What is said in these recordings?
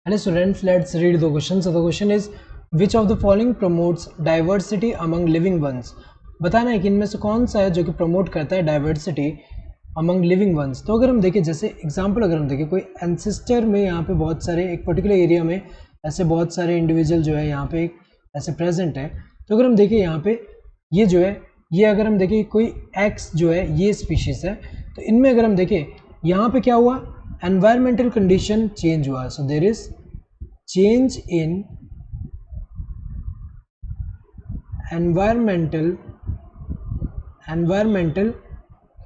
Hello students, let's read the question. So the question is, which of the following promotes diversity among living ones? बताना है कि इनमें से कौन सा है जो कि प्रमोट करता है डाइवर्सिटी अमंग लिविंग वंस। तो अगर हम देखें, जैसे एग्जांपल अगर हम देखें, कोई एंसेस्टर में यहाँ पे बहुत सारे एक पर्टिकुलर एरिया में ऐसे बहुत सारे इंडिविजुअल जो है यहाँ पे ऐसे प्रेजेंट है। तो अगर हम देखें यहाँ पे ये जो है, ये अगर हम देखें कोई एक्स जो है ये स्पीशीज है, तो इनमें अगर हम देखें यहाँ पे क्या हुआ, एनवायरमेंटल कंडीशन चेंज हुआ। So there is change in environmental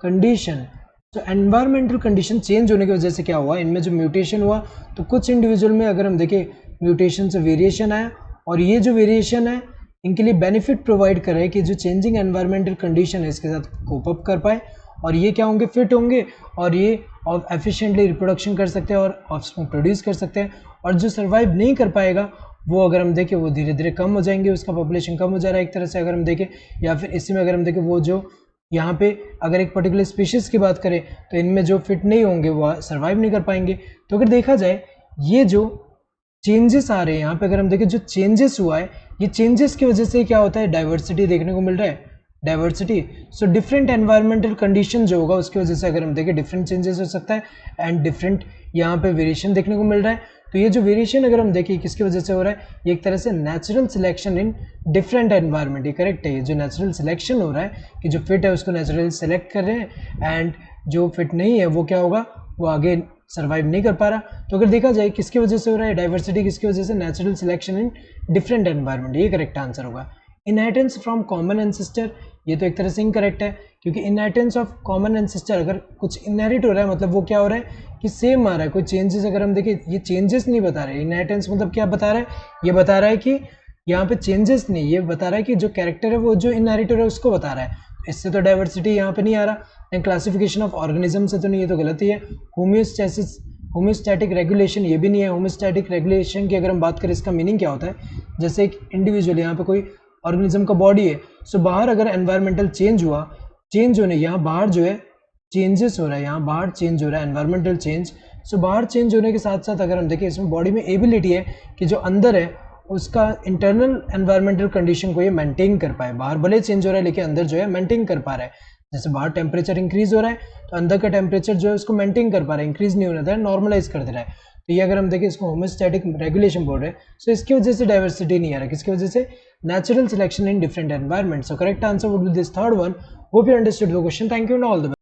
condition. तो एनवायरमेंटल कंडीशन चेंज होने की वजह से क्या हुआ, इनमें जो म्यूटेशन हुआ, तो कुछ इंडिविजुअल में अगर हम देखें म्यूटेशन से वेरिएशन आया, और ये जो वेरिएशन है इनके लिए बेनिफिट प्रोवाइड कर रहा है कि जो चेंजिंग एनवायरमेंटल कंडीशन है इसके साथ कोप अप कर पाए, और ये क्या होंगे, फिट होंगे, और ये एफिशिएंटली रिप्रोडक्शन कर सकते हैं और ऑफस्प्रिंग प्रोड्यूस कर सकते हैं। और जो सर्वाइव नहीं कर पाएगा वो अगर हम देखें वो धीरे धीरे कम हो जाएंगे, उसका पॉपुलेशन कम हो जा रहा है एक तरह से अगर हम देखें। या फिर इसी में अगर हम देखें वो जो यहाँ पे अगर एक पर्टिकुलर स्पीशीज़ की बात करें तो इनमें जो फिट नहीं होंगे वो सर्वाइव नहीं कर पाएंगे। तो अगर देखा जाए ये जो चेंजेस आ रहे हैं यहाँ पे अगर हम देखें, जो चेंजेस हुआ है ये चेंजेस की वजह से क्या होता है, डाइवर्सिटी देखने को मिल रहा है, diversity. So different environmental condition जो होगा उसकी वजह से अगर हम देखें डिफरेंट चेंजेस हो सकता है एंड डिफरेंट यहाँ पे वेरिएशन देखने को मिल रहा है। तो ये जो वेरिएशन अगर हम देखें किसकी वजह से हो रहा है, ये एक तरह से natural selection in different environment, ये करेक्ट है। ये जो नेचुरल सिलेक्शन हो रहा है कि जो फिट है उसको नेचुरली सेलेक्ट कर रहे हैं एंड जो फिट नहीं है वो क्या होगा, वो आगे सर्वाइव नहीं कर पा रहा। तो अगर देखा जाए किसकी वजह से हो रहा है डाइवर्सिटी, किसकी वजह से, natural selection in different environment, ये करेक्ट आंसर होगा। इनहेरिटेंस फ्रॉम कॉमन एंसेस्टर, ये तो एक तरह से इनकरेक्ट है, क्योंकि इनहेरिटेंस ऑफ कॉमन एंसेस्टर अगर कुछ इनहेरिट हो रहा है मतलब वो क्या हो रहा है कि सेम आ रहा है, कोई चेंजेस अगर हम देखें ये चेंजेस नहीं बता रहे। इनहेरिटेंस मतलब क्या बता रहा है, ये बता रहा है कि यहाँ पे चेंजेस नहीं, ये बता रहा है कि जो कैरेक्टर है वो जो इनहेरिट हो रहा है उसको बता रहा है। इससे तो डाइवर्सिटी यहाँ पे नहीं आ रहा। एंड क्लासिफिकेशन ऑफ ऑर्गेनिज्म से तो नहीं, ये तो गलत ही है। होम्योस्टेसिस, होम्योस्टैटिक रेगुलेशन, ये भी नहीं है। होम्योस्टैटिक रेगुलेशन की अगर हम बात करें इसका मीनिंग क्या होता है, जैसे एक इंडिविजुअल यहाँ पे कोई ऑर्गेनिज्म का बॉडी है, सो बाहर अगर एनवायरमेंटल चेंज हुआ, चेंज होने यहाँ बाहर जो है चेंजेस हो रहा है, यहाँ बाहर चेंज हो रहा है एनवायरमेंटल चेंज। सो बाहर चेंज होने के साथ साथ अगर हम देखें इसमें बॉडी में एबिलिटी है कि जो अंदर है उसका इंटरनल एनवायरमेंटल कंडीशन को ये मेंटेन कर पाए। बाहर भले चेंज हो रहा है लेकिन अंदर जो है मेंटेन कर पा रहा है। जैसे बाहर टेम्परेचर इंक्रीज हो रहा है तो अंदर का टेम्परेचर जो है उसको मेंटेन कर पा रहा है, इंक्रीज नहीं होने दे रहा है, नॉर्मलाइज कर दे रहा है। तो ये अगर हम देखें इसको होम्योस्टैटिक रेगुलेशन बोल रहे हैं। सो इसकी वजह से डाइवर्सिटी नहीं आ रहा, किसकी वजह से, natural selection in different environment. So correct answer would be this third one. Hope you understood the question. Thank you and all the best.